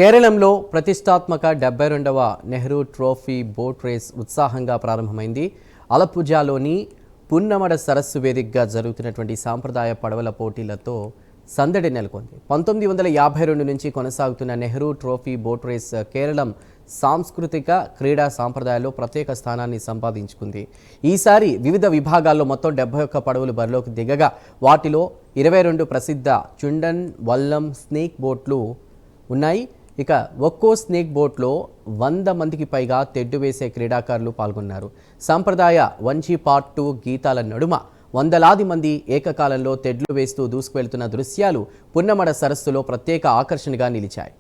కేరళంలో ప్రతిష్టాత్మక 72వ Nehru trophy boat race ఉత్సాహంగా ప్రారంభమైంది. అలపుజాలోని పున్నమడ సరస్సు వేదికగా జరుగుతున్నటువంటి సాంప్రదాయ పడవల పోటీలతో సందడి నెలకొంది. 1952 నుంచి కొనసాగుతున్న Nehru trophy boat race Keralam సాంస్కృతిక క్రీడా సాంప్రదాయాల్లో ప్రత్యేక స్థానాన్ని సంపాదించుకుంది. ఈసారి వివిధ విభాగాల్లో మొత్తం 71 పడవలు బరిలోకి దిగగా వాటిలో 22 ప్రసిద్ధ చుండన్ వల్లం స్నేక్ బోట్లు ఉన్నాయి. ఇక ఒక్కో స్నేక్ బోట్లో 100 మందికి పైగా తెడ్డు వేసే క్రీడాకారులు పాల్గొన్నారు. సాంప్రదాయ వంచి పార్ట్ 2 గీతాల నడుమ వందలాది మంది ఏకకాలంలో తెడ్లు వేస్తూ దూసుకువెళ్తున్న దృశ్యాలు పున్నమడ సరస్సులో ప్రత్యేక ఆకర్షణగా నిలిచాయి.